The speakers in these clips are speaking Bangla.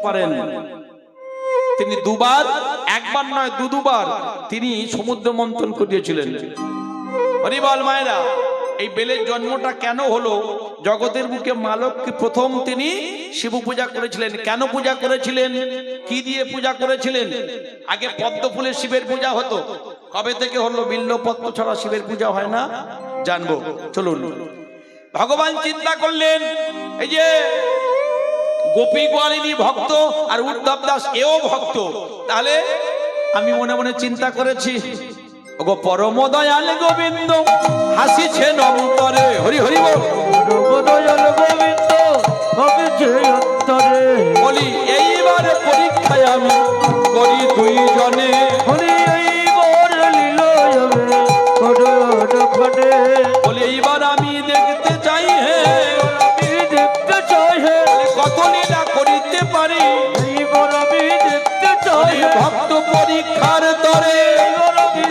পারেন। তিনি দুবার, একবার নয় দুবার তিনি সমুদ্র মন্থন করিয়েছিলেন। হরি বল মায়েরা। এই বেলের জন্মটা কেন হলো? জগতের বুকে মা লক্ষ্মী প্রথম তিনি শিব পূজা করেছিলেন। কেন পূজা করেছিলেন? কি দিয়ে পূজা করেছিলেন? আগে পদ্ম ফুলের শিবের পূজা হতো। কবে থেকে হলো? বিল্লপত্র ছাড়া শিবের পূজা হয় না, জানবো, চলুন। ভগবান চিন্তা করলেন, এই যে গোপী গোয়ালিনী ভক্ত আর উদ্ধব দাস এও ভক্ত, তাহলে আমি মনে মনে চিন্তা করেছি, ওগো পরম দয়াল গোবিন্দ হাসিছেন অন্তরে। হরি হরি বল। পরম দয়াল গোবিন্দ হাসিছে অন্তরে। বলি এইবারে পরীক্ষায় আমি করি দুইজনে। হরি এইবার লীলা যাবে খড়ে। বলি এইবার আমি দেখতে চাই, হে আমি দেখতে চাই, হে কত লীলা করিতে পারি। এইবার আমি দেখতে চাই, হে ভক্ত পরীক্ষার তরে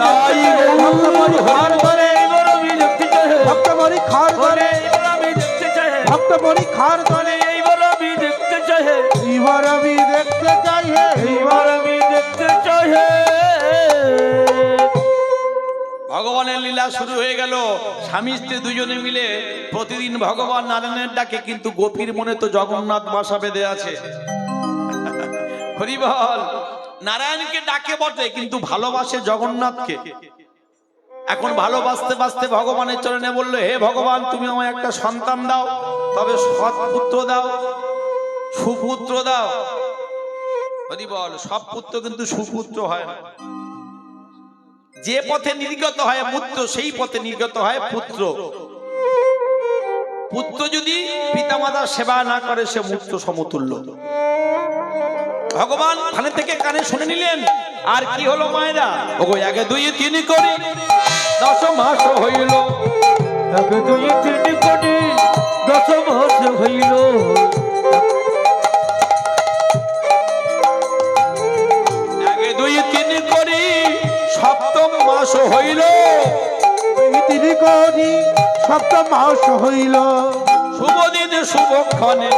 তাই ভক্ত পরীক্ষার করে এইবার আমি দেখতে চাই, হে ভক্ত পরীক্ষার করে এইবার আমি দেখতে চাই, হে ভক্ত পরীক্ষার করে এইবার আমি দেখতে চাই, হে এইবার আমি দেখতে চাই, হে এইবার আমি দেখতে চাই, হে। ভগবানের লীলা শুরু হয়ে গেল। স্বামী স্ত্রী দুজনে মিলে প্রতিদিন ভগবান নারায়ণের ডাকে, কিন্তু গোপীর মনে তো জগন্নাথ বাসা বেঁধে আছে। হরি বল। নারায়ণকে ডাকে বটে, কিন্তু ভালোবাসে জগন্নাথকে। এখন ভালোবাসতে বাসতে ভগবানের চরণে বললো, হে ভগবান, তুমি আমায় একটা সন্তান দাও, তবে সৎ পুত্র দাও, সুপুত্র দাও। হরি বল। সব পুত্র কিন্তু সুপুত্র হয় না। যে পথে নির্গত হয় মূত্র, সেই পথে নির্গত হয় পুত্র। পুত্র যদি পিতামাতার সেবা না করে, সে মূত্র সমতুল্য। ভগবান কানে থেকে কানে শুনে নিলেন। আর কি হলো মায়েরা? ওগো 1 2 3 করি 10 মাস হইল। 1 2 3 কোটি 10 মাস হইল। 1 2 3 করি 7ম মাস হইল। 3 কোটি 7 মাস হইল। শুভ দিন শুভক্ষণে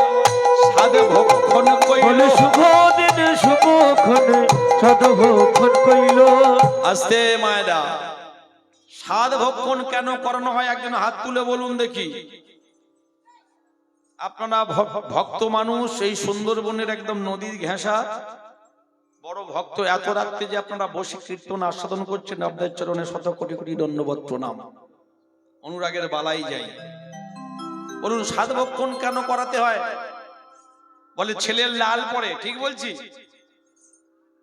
সাধ ভক্ষণ কইল। শুভ দিন শুভক্ষণে সাধ ভক্ষণ কইল। আস্তে মায়েরা, সাধ ভক্ষণ কেন করানো হয়? একজন হাত তুলে বলুন দেখি। আপনারা ভক্ত মানুষ, এই সুন্দরবনের একদম নদীর ঘেঁষা বড় ভক্ত। এত রাত্রে যে আপনারা বসে কীর্তন আস্বাদন করছেন, আপনাদের চরণে শত কোটি কোটি ধন্যবাদ প্রণাম, অনুরাগের বালাই যাই। বলুন, সাধ ভক্ষণ কেন করাতে হয়? বলে ছেলের লাল পড়ে। ঠিক বলছি?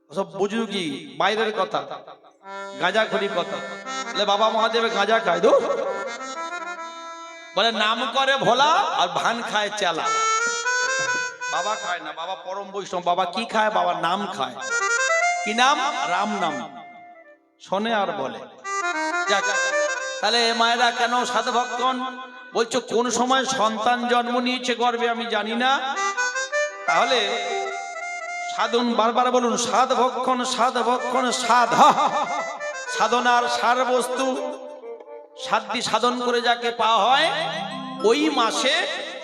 সব বুঝু কি বাইরের কথা, গাঁজাখড়ি কথা। বলে বাবা মহাদেব গাঁজা খায়, দূর। বলে নাম করে ভোলা আর ভান খায় চেলা। বাবা খায় না, বাবা পরম বৈষ্ণব। বাবা কি খায়? বাবা নাম খায়। কি নাম? রাম নাম। শোনে আর বলে। যাক, তাহলে মায়েরা কেন সাধ ভক্ষণ? বলছো কোন সময় সন্তান জন্ম নিয়েছে গর্ভে আমি জানি না। তাহলে সাধন, বারবার বলুন, সাধ ভক্ষণ, সাধ ভক্ষণ, সাধ। সাধনার সার বস্তু, সাধ্যি সাধন করে যাকে পাওয়া হয়, ওই মাসে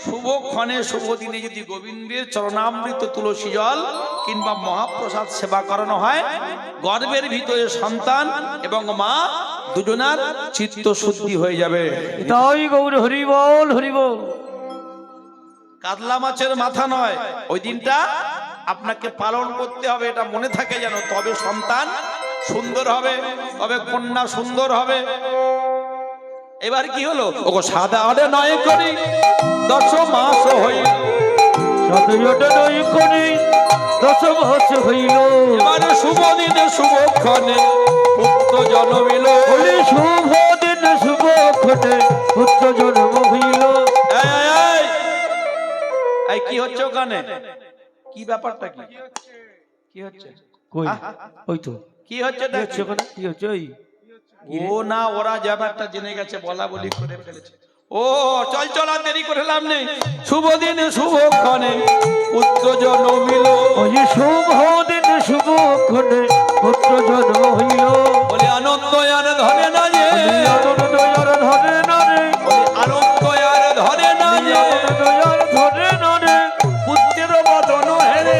শুভক্ষণে শুভ দিনে যদি গোবিন্দের চরণামৃত তুলসী জল কিংবা মহাপ্রসাদ সেবা করানো হয়, গর্ভের ভিতরে সন্তান এবং মা দুজনার চিত্ত শুদ্ধি হয়ে যাবে। তাই গৌর হরি বল, হরি বল। কাতলা মাছের মাথা নয়, ওই দিনটা আপনাকে পালন করতে হবে, এটা মনে থাকে যেন। তবে সন্তান সুন্দর হবে, তবে কন্যা সুন্দর হবে। এবার কি হলো? ওগো সাদা আড়ে 9 করি 10 মাস হইল। 7 9 করি 10 মাস হইল। এবারে শুভ দিনে শুভক্ষণে পুত্র জন্মিল। বলি শুভ দিন শুভক্ষণে পুত্র জন্ম হইল। এই কি হচ্ছে ওখানে? কি ব্যাপারটা? কি কি হচ্ছে? কই? ওই তো কি হচ্ছে? কি হচ্ছে ওখানে? কি হচ্ছে? ওই ও না, ওরা ব্যাপারটা জেনে গেছে, বলা বলি করে ফেলেছে। ও চল চল, আর দেরি করে লাভ নেই। শুভ দিনে শুভক্ষণে পুত্র জন্মিল। ওই শুভ দিন শুভক্ষণে পুত্র জন্ম হইল। বলে আনন্দ আর ধরে না যে, আনন্দ আর ধরে না রে, আনন্দ আর ধরে না যে, আনন্দ আর ধরে না রে, পুত্রের বদন হেরে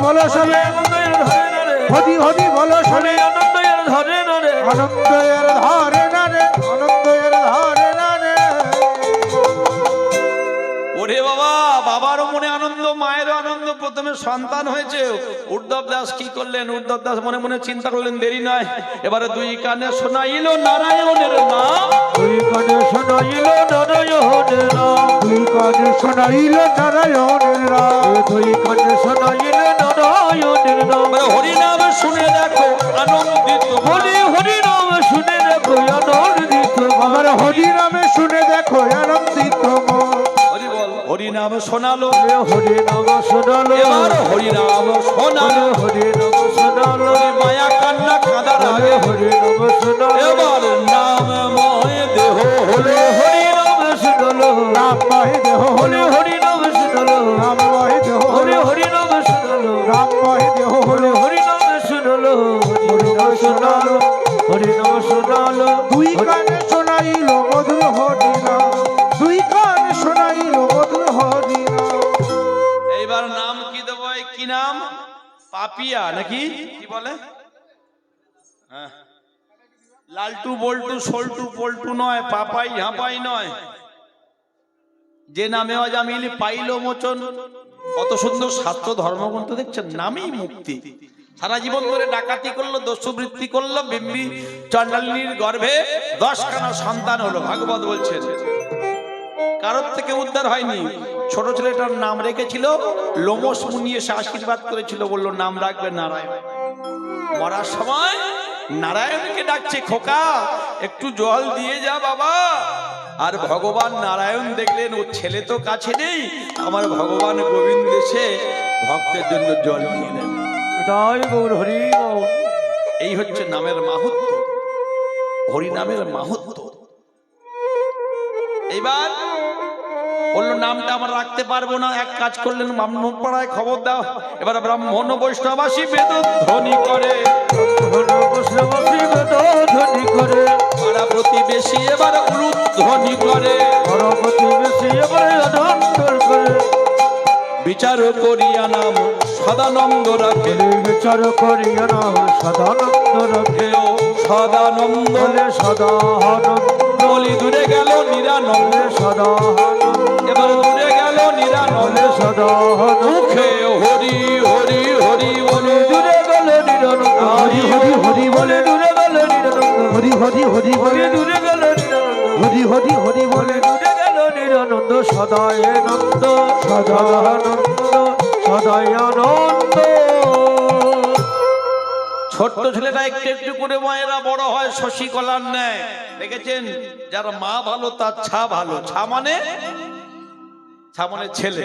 বলো সবে আনন্দের ধরে না রে হরি হরি বলো হরি সবে আনন্দের ধরে না রে আনন্দের ধরে না রে আনন্দের ধরে না রে ওরে বাবা, বাবারও মনে আনন্দ, মায়েরও আনন্দ, প্রথমে সন্তান হয়েছে। উদ্ধব দাস কি করলেন? উদ্ধব দাস মনে মনে চিন্তা করলেন, দেরি নয়, এবারে দুই কানে শোনাইল নারায়ণের নাম। দুই কানে শোনাইল নারায়ণের নাম দুই কানে শোনাইল নারায়ণের নাম দুই কানে শোনাইল নারায়ণের নাম এবারে হরি নাম শুনে দেখো আনন্দিত হরি হরি নাম শুনে দেখো আনন্দিত আমার হরি নামে শুনে দেখো আনন্দিত মন হরি বল। হরি নাম শোনালো, হরি নাম শোনালো এবার হরি নাম শোনালো, হরি নাম শোনালো হরি মায়া কান্না কাঁদার আগে হরি নাম শোনালো এবার নামময় দেহ হলো। হরি নাম শোনালো রাম মহে দেহ হলো হরি নাম শোনালো রাম মহে দেহ হলো হরি নাম শোনালো রাম মহে দেহ হলো হরি নাম শোনালো হরি নাম শোনালো হরি নাম শোনালো দুই কানে শোনাইল মধুর হরি নাম দুই কানে শোনাইল মধুর হরি নাম এইবার নাম কি দেব? কি নাম? পাপিয়া নাকি কি বলে? হ্যাঁ, লালটু বল্টু সল্টু পল্টু নয়, পাপাই হাঁপাই নয়, যে নামে অজামিল পাইল মোচন। কত সুন্দর শাস্ত্র ধর্মগ্রন্থ দেখছেন, নামই মুক্তি। সারা জীবন ধরে ডাকাতি করলো, দস্যুবৃত্তি করলো, বিম্বি চণ্ডালিনীর গর্ভে 10খানা সন্তান হলো। ভাগবত বলছেন কারোর থেকে উদ্ধার হয়নি। ছোট ছেলেটার নাম রেখেছিল, লোমস মুনি এসে আশীর্বাদ করেছিল, বললো নাম রাখবে নারায়ণ। মরার সময় নারায়ণকে ডাকছে, খোকা একটু জল দিয়ে যা বাবা। আর ভগবান নারায়ণ দেখলেন ও ছেলে তো কাছে নেই, আমার ভগবান গোবিন্দ এসে ভক্তের জন্য জল নিয়ে নেন। তাই গৌর হরি বল এই হচ্ছে নামের মাহাত্ম্য, হরি নামের মাহাত্ম্য। এইবার বললো নামটা আমরা রাখতে পারবো না, এক কাজ করলেন, ব্রাহ্মণ পাড়ায় খবর দাও। এবার ব্রাহ্মণ বৈষ্ণবাসী বেদ ধ্বনি করে, বৈষ্ণবাসী বেদ ধ্বনি করে পাড়া প্রতিবেশী এবার উলুধ্বনি করে, পরবর্তী বেশি এবারে আনন্দ করে বিচার করিয়া নাম সদানন্দ রাখে। বিচার করিয়া নাম সদানন্দ রাখে ও সদানন্দ বলে সদানন্দ বলি দূরে গেল নিরানন্দ, সদানন্দ এবার দূরে গেল নিরানন্দ, বলে সদানন্দ মুখে হরি হরি হরি বলে দূরে গেল নিরানন্দ হরি হরি হরি বলে দূরে গেল নিরানন্দ হরি হরি হরি বলে দূরে গেল নিরানন্দ হরি হরি হরি বলে দূরে গেল নিরানন্দ সদায় আনন্দ সদানন্দ সদায় আনন্দ। ছোট্ট ছেলেটা একটু একটু করে মায়েরা বড় হয় শশীকলার ন্যায়। দেখেছেন, যার মা ভালো তার ছা ভালো। ছা মানে ছেলে।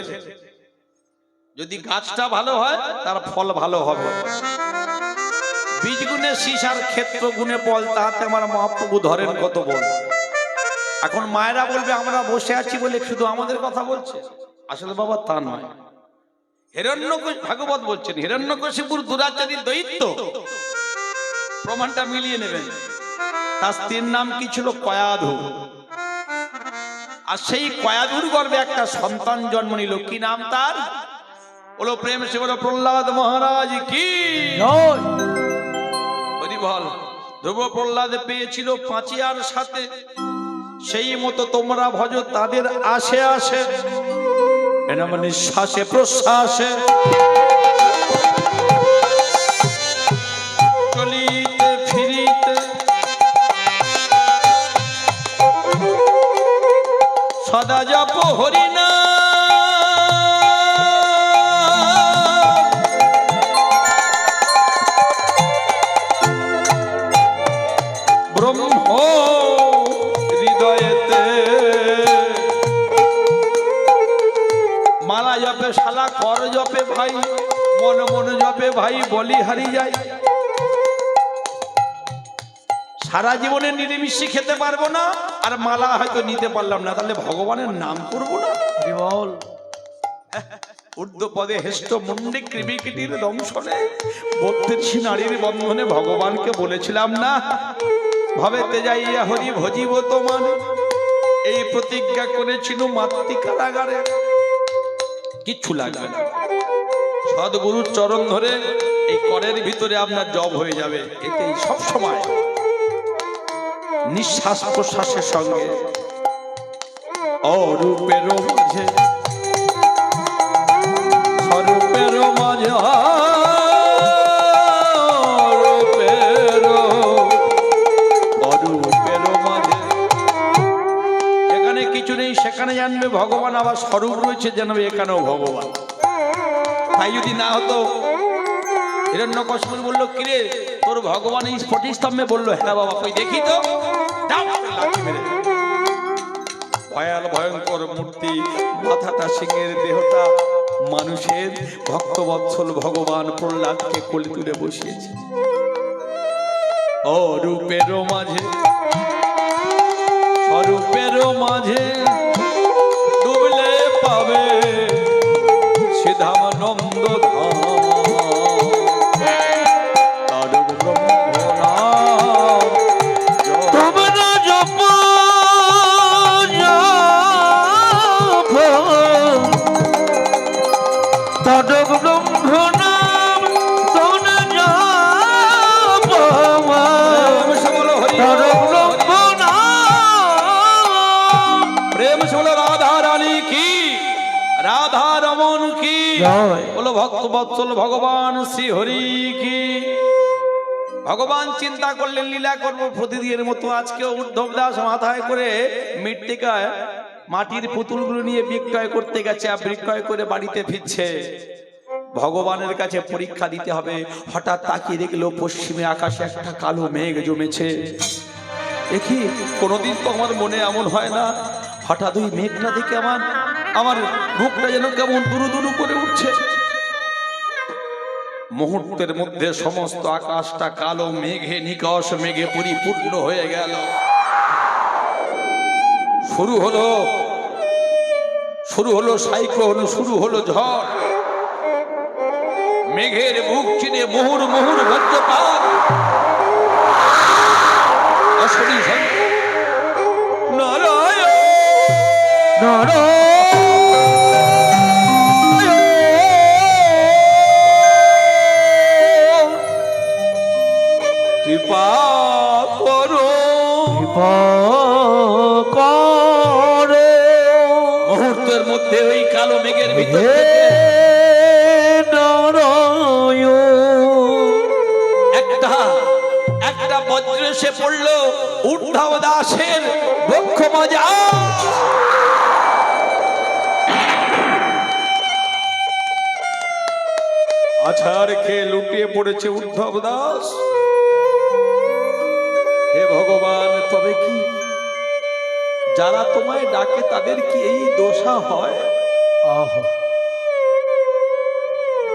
যদি গাছটা ভালো হয় তার ফল ভালো হবে। বীজ গুণে শীষ আর ক্ষেত্র গুণে বল, তাহাতে আমার মহাপ্রভু ধরেন কত বল। এখন মায়েরা বলবে আমরা বসে আছি বলে শুধু আমাদের কথা বলছে, আসলে বাবা তা নয়। ভাগবত বলছেন হিরণ্যকশিপুর দুরাচারী দৈত্য, প্রমাণটা মিলিয়ে নেবেন। তার স্ত্রীর নাম কি ছিল? কয়াধু। আর সেই কয়াধুর গর্ভে একটা সন্তান জন্ম নিল। কি নাম তার? বলো প্রেম সে বলো প্রহ্লাদ মহারাজ কি হরি বল। ধ্রুব প্রহ্লাদ পেয়েছিল পাঁচিয়ার সাথে, সেই মতো তোমরা ভজ তাদের আসে আসে, এনাম নিঃশ্বাসে প্রশ্বাসে চলিতে ফিরিতে সদা জপ হরি নাম। ব্রহ্ম হৃদয়েতে মালা জপে শালা, কর জপে ভাই, মন মন জপে ভাই, বলি হারি যায়। সারা জীবনে নিরামিষি খেতে পারবো না, আর মালা হয়তো নিতে পারলাম না, তাহলে ভগবানের নাম করবো না? বল ঊর্ধ্ব পদে হেষ্ট মুন্ডে কৃমিকীটির দংশনে 32 নারীর বন্ধনে ভগবানকে বলেছিলাম না, ভবেতে যাইয়া হরি ভজিব তোমার, এই প্রতিজ্ঞা করেছিল মাতৃ কারাগারে। কিচ্ছু লাগবে না, সদ্গুরুর চরণ ধরে এই করের ভিতরে আপনার জব হয়ে যাবে। এতে সব সময় নিঃশ্বাস প্রশ্বাসের সঙ্গে অরূপের মাঝে স্বরূপের মাঝে অরূপের মাঝে এখানে কিছু নেই সেখানে জানবে ভগবান, আবার স্বরূপ রয়েছে জানবে এখানেও ভগবান। তাই যদি না হতো, হিরণ্যকশিপু বললো কিরে তোর ভগবান এই স্ফটিকস্তম্ভে, বললো হ্যাঁ বাবা কই দেখি তো, ভয়াল ভয়ঙ্কর মূর্তি, মাথাটা সিংহের, দেহটা মানুষের। ভক্তবৎসল ভগবান প্রহ্লাদকে কোলে তুলে বসিয়েছে। অরূপের মাঝে স্বরূপের মাঝে ডুবলে পাবে সিধামানন্দ ধাম। বলো ভক্তবৎসল ভগবান শ্রী হরি কি। ভগবান চিন্তা করলেন লীলা করবো প্রতিদিনের মতো আজকেও উদ্ধব দাস মাথায় করে মৃত্তিকায় মাটির পুতুলগুলো নিয়ে বিক্রয় করতে গেছে, আর বিক্রয় করে বাড়িতে ফিরছে। ভগবানের কাছে পরীক্ষা দিতে হবে। হঠাৎ তাকিয়ে দেখলো পশ্চিমে আকাশে একটা কালো মেঘ জমেছে। দেখি কোনোদিন তো আমার মনে এমন হয় না, হঠাৎ ওই মেঘটা দেখে আমার বুকটা যেন কেমন দুরু দুরু করে উঠছে। মুহূর্তের মধ্যে সমস্ত আকাশটা কালো মেঘে, নিকষ মেঘে পরিপূর্ণ হয়ে গেল। শুরু হলো সাইক্লোন, শুরু হলো ঝড়। মেঘের বুক চিনে মুহুর মুহুর বজ্রপাত। নারায়ণ নারায়ণ কৃপা করো, কৃপা করো। মুহূর্তের মধ্যে ওই কালো মেঘের ভিতরে একটা বজ্র এসে পড়লো উদ্ধব দাসের বক্ষ মজা। আছাড় খেয়ে লুটিয়ে পড়েছে উদ্ধব দাস। হে ভগবান, তবে কি যারা তোমায় ডাকে তাদের কি এই দোষা হয়?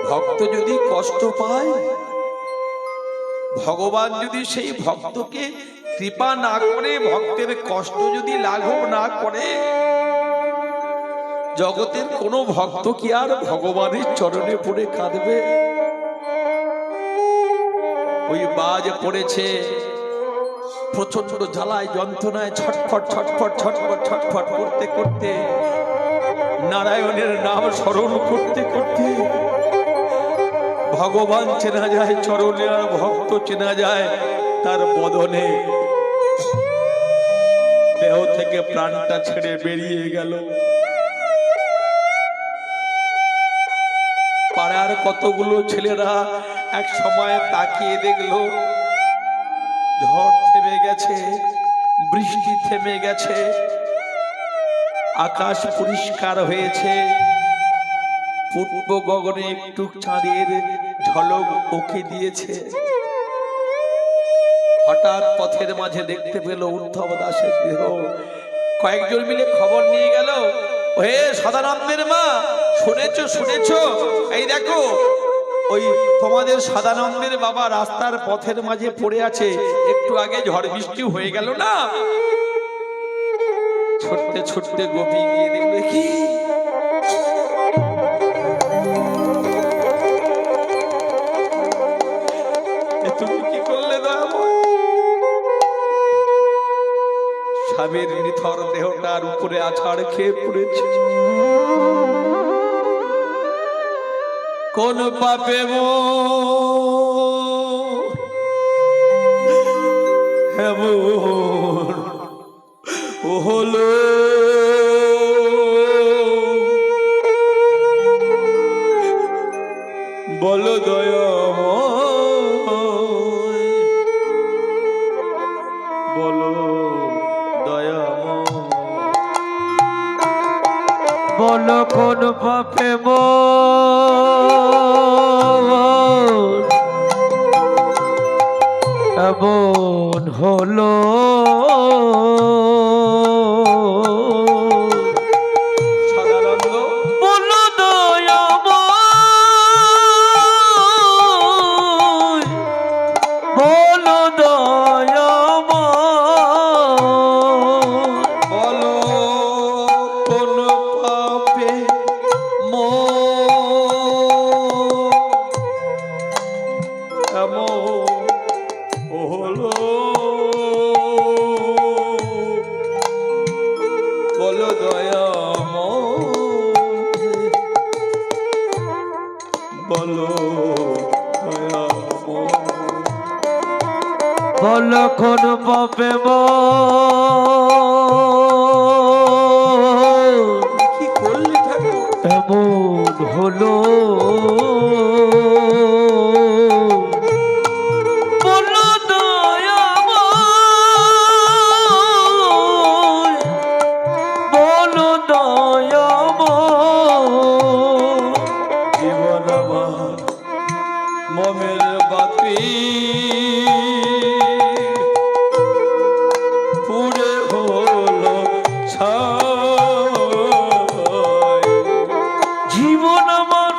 ভক্ত যদি কষ্ট পায়, ভগবান যদি সেই ভক্তকে কৃপা না করে, ভক্তের কষ্ট যদি লাঘব না করে, জগতের কোনো ভক্ত কি আর ভগবানের চরণে পড়ে কাঁদবে? ওই বাজ পড়েছে প্রচন্ড জ্বালায় যন্ত্রণায় ছটফট ছটফট ছটফট ছটফট করতে করতে, নারায়ণের নাম স্মরণ করতে করতে ভগবান চেনা যায় চরণে, আর ভক্ত চেনা যায় তার বদনে। দেহ থেকে প্রাণটা ছেড়ে বেরিয়ে গেল। পাড়ার কতগুলো ছেলেরা এক সময় তাকিয়ে দেখলো ঝড় থেমে গেছে, বৃষ্টি থেমে গেছে, আকাশ পরিষ্কার হয়েছে, পূর্ব গগনে একটু চাঁদের ঝলক ওকে দিয়েছে। হঠাৎ পথের মাঝে দেখতে পেল উদ্ধব দাসের দেহ। কয়েকজন মিলে খবর নিয়ে গেল, হে সদানন্দের মা, শুনেছো শুনেছো, এই দেখো ওই তোমাদের সদানন্দের বাবা রাস্তার পথের মাঝে পড়ে আছে, একটু আগে ঝড় বৃষ্টি হয়ে গেল না। ছুটতে ছুটতে গোপী গিয়ে দেখবে কি তুমি কি করলে দয়াময়? স্বামীর নিথর দেহটার উপরে আছাড় খেয়ে পড়েছে। কোন পাপে এমন হলো বলো দয়াময়, বলো দয়াময়, বলো কোন পাপে এমন হলো সদানন্দ বলো দয়াময়, বলো দয়াময়, বলো কোন পাপে এমন হলো বলো দয়াময়, বলো দয়াময়, বলো কোন পাপে কি করলি ঠাকুর? এমন হলো বলো দয়াময়, বলো দয়াময়, জীবন আমার মমের বাতি পুরে হলো ছাই। জীবন আমার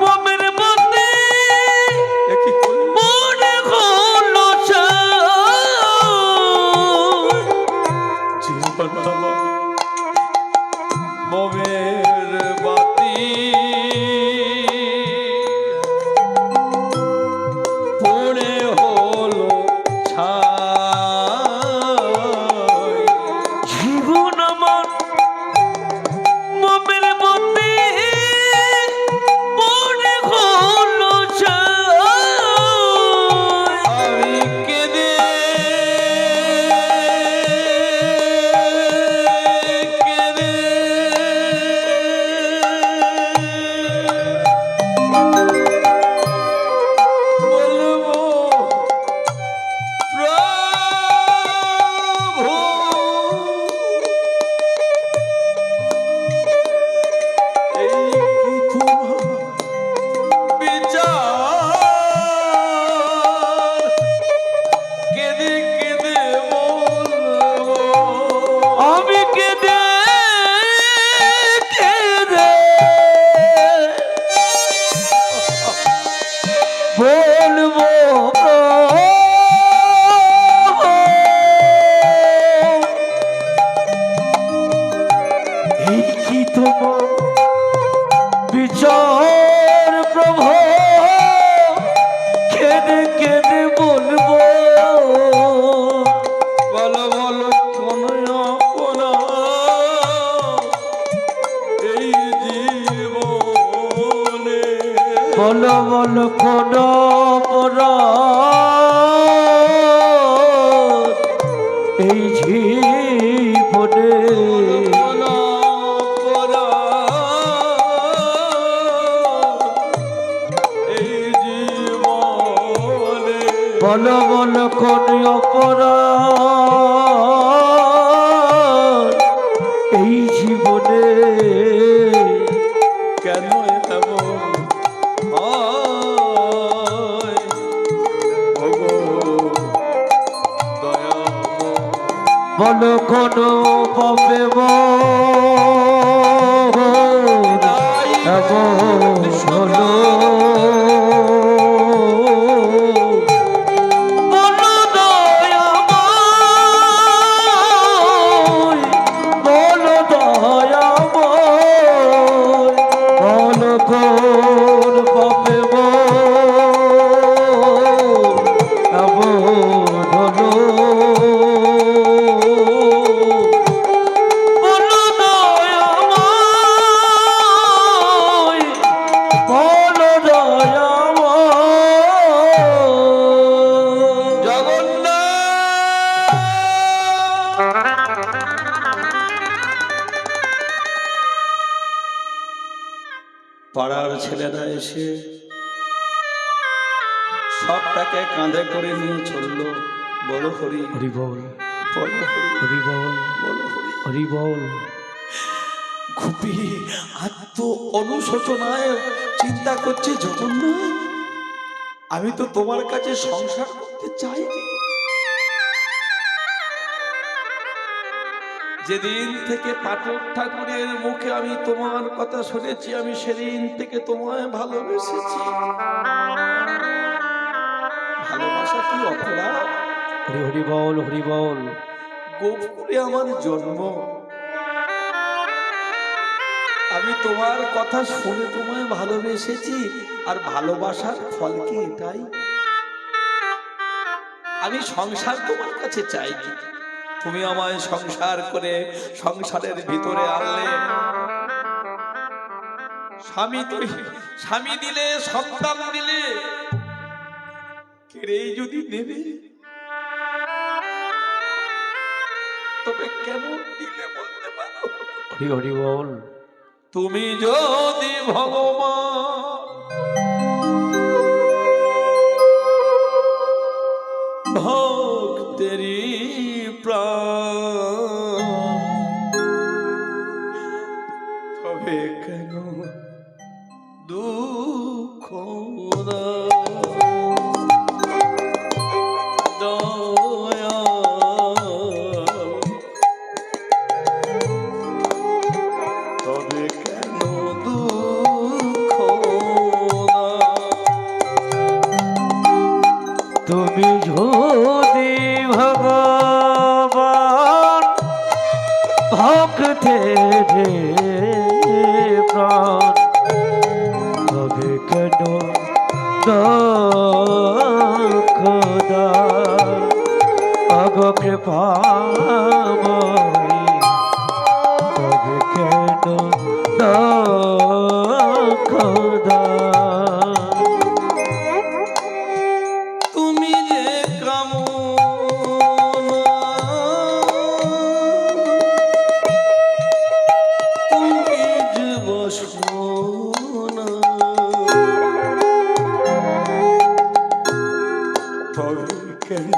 মমের মধ্যে এ কি করলি? মনে হলো ছাই। জীবন আমার মমের বাতি পুরে হলো ছাই। জীবন আমার মমের মধ্যে মনে হলো ছাই। আমি কেঁদে কেঁদে বলবো প্রভু এই কি তোমার বিচার, কেঁদে কেঁদে বলবো আমি কেঁদে কেঁদে বলবো এই কি তোমার বিচার প্রভু, কেঁদে কেঁদে বলবো বলো বলো কোন অপরাধ এই জীবনে, বলো বলো কোন অপরাধ এই জীবনে, কোন অপরাধ এই জীবনে, বলো বলো কোন অপরাধ এই জীবনে, কেন এমন হয় ওগো দয়াময়, বলো কোন পাপে এমন হলো বলো দয়াময়, বলো দয়াময়, বলো কোন পাপে এমন হলো বলো দয়াময়, পাড়ার ছেলেরা এসে সবটাকে কাঁধে করে নিয়ে চললো। বলো হরি, হরি বল, বলো হরি, হরি বল, বলো হরি। হরি বল। খুবই আত্ম অনুশোচনায় চিন্তা করছে, জগন্নাথ আমি তো তোমার কাছে সংসার করতে চাইনি। যেদিন থেকে পাঠক ঠাকুরের মুখে আমি তোমার কথা শুনেছি, আমি সেদিন থেকে তোমায় ভালোবেসেছি। ভালোবাসা কি অপরাধ? হরি হরি বল, হরি বল। গোকুলে আমার জন্ম, আমি তোমার কথা শুনে তোমায় ভালোবেসেছি। আর ভালোবাসার ফল কি এটাই? আমি সংসার তোমার কাছে চাইনি, তুমি আমায় সংসার করে সংসারের ভিতরে আনলে। স্বামী দিলে, সন্তান দিলে, কেড়েই যদি নেবে তবে কেন দিলে বলতে পারো? হরি হরি বল। তুমি যদি ভগবান ভক্তেরি প্রাণ, তবে কেন দুঃখ তুমি যদি ভগবান ভক্তের প্রাণ, তবে কেন দুঃখ দাও? অগো কৃপাময়ী, তবে কেন দুঃখ দাও? তুমি যে কামনা, তুমি যে বাসনা, তবে কেন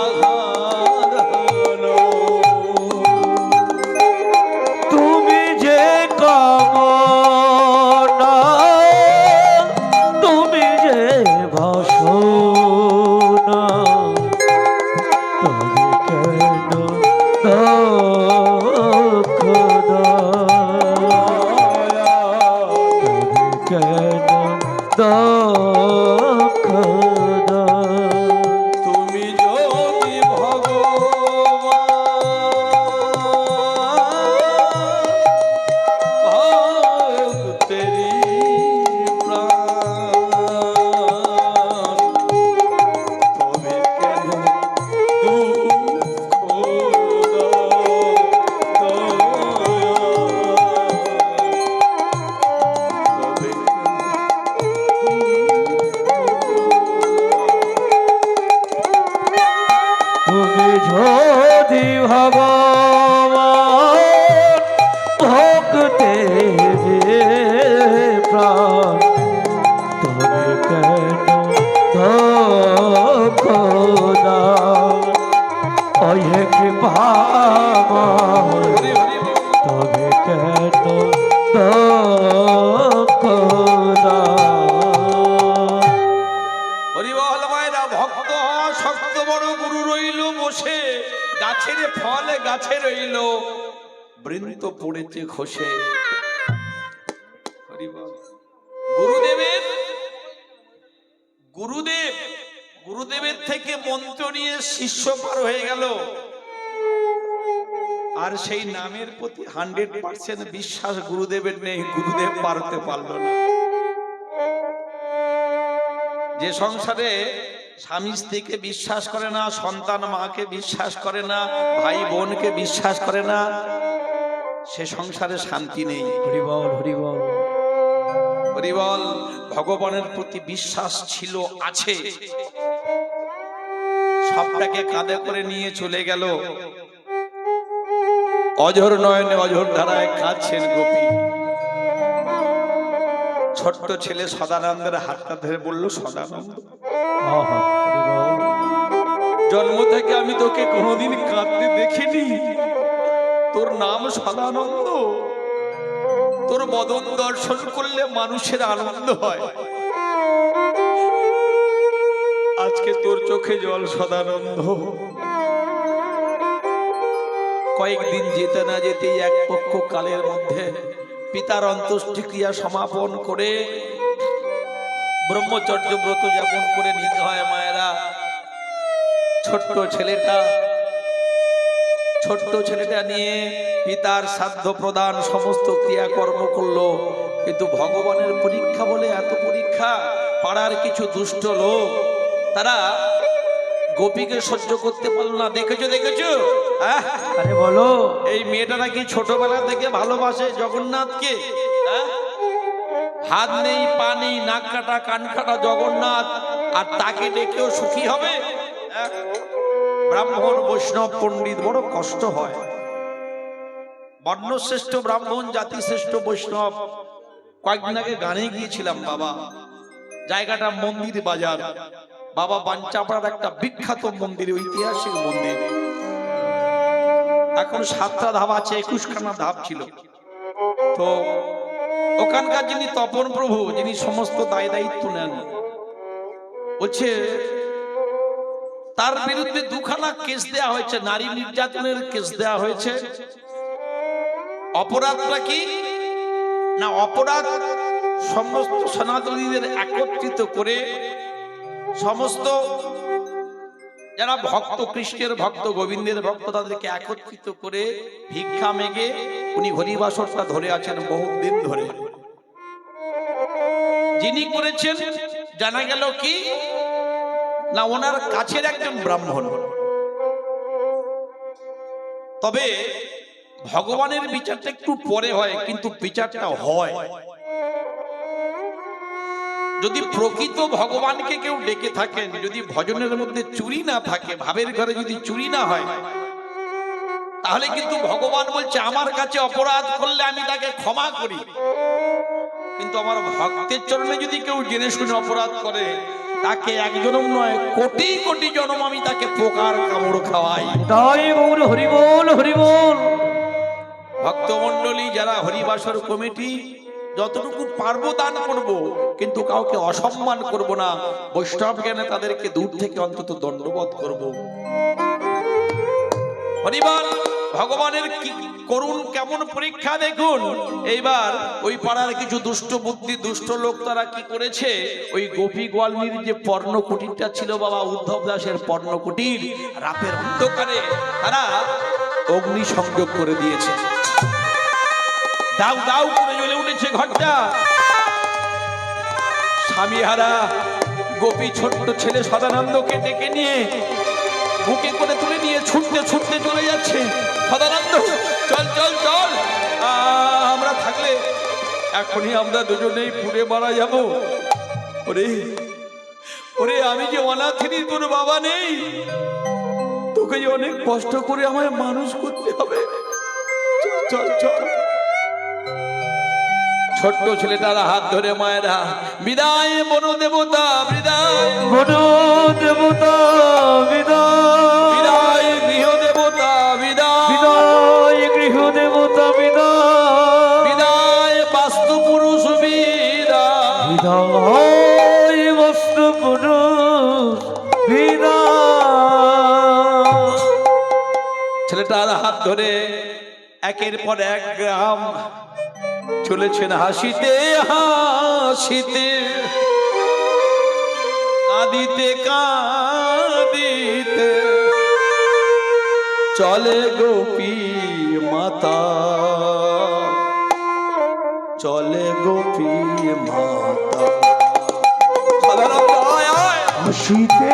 আঘাত হলো? তুমি যে কামনা, তুমি যে বাসনা, তবে কেন দুঃখ দাও? কেন দুঃখ দাও? তুমি যদি ভগবান ভক্তেরি প্রাণ, তবে কেন দুঃখ তবে তুমি যদি ভগবান ভক্তের প্রাণ, তবে কেন দুঃখ দাও? অহে কৃপাময়, তবে কেন দুঃখ দাও? হরিবল মায়েরা, ভক্ত হওয়া শক্ত বড় গুরু রইল বসে, গাছের ফল গাছে রইল, বৃন্ত পড়েছে খসে। হরিবল। গুরুদেবের থেকে মন্ত্র নিয়ে শিষ্য পার হয়ে গেল, আর সেই নামের প্রতি 100% বিশ্বাস গুরুদেবের নেই, গুরুদেব পার হতে পারল না। যে সংসারে স্বামী স্ত্রীকে বিশ্বাস করে না, সন্তান মাকে বিশ্বাস করে না, ভাই বোনকে বিশ্বাস করে না, সে সংসারে শান্তি নেই। হরি বল, হরি বল। হরিবল। ভগবানের প্রতি বিশ্বাস ছিল, আছে, সবটাকে কাঁধে করে নিয়ে চলে গেল। অঝোর নয়নে অঝোর ধারায় কাঁদছেন গোপী। ছোট্ট ছেলে সদানন্দের হাতটা ধরে বলল, সদানন্দ, আহা, হরি বল। জন্ম থেকে আমি তোকে কোনোদিন কাঁদতে দেখিনি। তোর নাম সদানন্দ, তোর বদন দর্শন করলে মানুষের আনন্দ হয়। আজকে তোর চোখে জল সদানন্দ। কয়েকদিন যেতে না যেতেই এক পক্ষ কালের মধ্যে পিতার অন্ত্যেষ্টিক্রিয়া সমাপন করে ব্রহ্মচর্য ব্রত যাপন করে নিতে হয় মায়েরা। ছোট্ট ছেলেটা নিয়ে পিতার সাধ্য প্রদান সমস্ত ক্রিয়াকর্ম করলো। কিন্তু ভগবানের পরীক্ষা বলে এত পরীক্ষা, পাড়ার কিছু দুষ্ট লোক তারা গোপীকে সহ্য করতে পারলো না। দেখেছো হ্যাঁ? আরে বলো। এই মেয়েটা নাকি ছোটবেলা থেকে ভালোবাসে জগন্নাথকে। হ্যাঁ? হাত নেই পা নেই, নাক কাটা কান কাটা জগন্নাথ, আর তাকে ডেকেও সুখী হবে? হ্যাঁ? ব্রাহ্মণ বৈষ্ণব পণ্ডিত বড় কষ্ট হয়। বর্ণশ্রেষ্ঠ ব্রাহ্মণ, জাতিশ্রেষ্ঠ বৈষ্ণব। কয়েকদিন আগে গানে গিয়েছিলাম বাবা, জায়গাটা মন্দির বাজার। বাবা বাঞ্চাপাড়ার একটা বিখ্যাত মন্দির, ঐতিহাসিক মন্দির। এখন 7টা ধাপ আছে, 21খানা ধাপ ছিল। তো ওখানকার যিনি তপন প্রভু, যিনি সমস্ত দায় দায়িত্ব নেন, বলছে তার বিরুদ্ধে 2খানা কেস দেয়া হয়েছে, নারী নির্যাতনের কেস দেয়া হয়েছে। অপরাধটা কি না, অপরাধ সমস্ত সনাতনীদের একত্রিত করে, সমস্ত যারা ভক্ত, কৃষ্ণের ভক্ত, গোবিন্দের ভক্ত, তাদেরকে একত্রিত করে ভিক্ষা মেগে উনি হরিবাসরটা ধরে আছেন বহুদিন ধরে। যিনি করেছেন জানা গেল কি না, ওনার কাছের একজন ব্রাহ্মণ। তবে ভগবানের বিচারটা একটু পরে হয়, কিন্তু বিচারটা হয়। যদি প্রকৃত ভগবানকে কেউ ডেকে থাকেন, যদি ভজনের মধ্যে চুরি না থাকে, ভাবের ঘরে যদি চুরি না হয়, তাহলে কিন্তু ভগবান বলছে আমার কাছে অপরাধ করলে আমি তাকে ক্ষমা করি। কিন্তু আমার ভক্তের চরণে যদি কেউ জেনে শুনে অপরাধ করে, তাকে এক জনম নয় কোটি কোটি জনম আমি তাকে পোকার কামড় খাওয়াই। তাই গৌর হরি বল, হরি বল। ভক্তমণ্ডলী যারা হরিবাসর কমিটি, যতটুকু পারবো দান করব, কিন্তু কাউকে অসম্মান করব না। বৈষ্ণব জ্ঞানে তাদেরকে দূর থেকে অন্তত দণ্ডবোধ করব। হরিবল। ভগবানের কি করুন কেমন পরীক্ষা দেখুন। এইবার ওই পাড়ার কিছু দুষ্ট বুদ্ধি, দুষ্ট লোক তারা কি করেছে, ওই গোপী গোয়ালনির যে পর্ণ কুটিরটা ছিল বাবা উদ্ধব দাসের পর্ণ কুটির, রাতের অন্ধকারে তারা অগ্নি সংযোগ করে দিয়েছে। দাউ দাউ করে জ্বলে উঠেছে ঘরটা। স্বামীহারা গোপী ছোট্ট ছেলে সদানন্দকে ডেকে নিয়ে বুকে করে তুলে নিয়ে ছুটতে ছুটতে চলে যাচ্ছে। সদানন্দ চল চল চল, আমরা থাকলে এখনই আমরা দুজনেই পুড়ে মারা যাব। ওরে ওরে, আমি যে অনাথিনী, তোর বাবা নেই, তোকে যে অনেক কষ্ট করে আমায় মানুষ করতে হবে। চল চল। ছোট্ট ছেলেটার হাত ধরে মায়েরা বিদায়, বন দেবতা বিদায়, বন দেবতা বিদায়, বিদায় গৃহ দেবতা বিদায়, বিদায় গৃহ দেবতা বিদায়, বিদায় বাস্তু পুরুষ বিদায়, বিদায় বস্তু পুরুষ বিদায়। ছেলেটার হাত ধরে একের পর এক গ্রাম চলেছেন হাসিতে হাসিতে, কাঁদিতে কাঁদিতে চলে গোপী মাতা, চলে গোপী মাতা। হাসিতে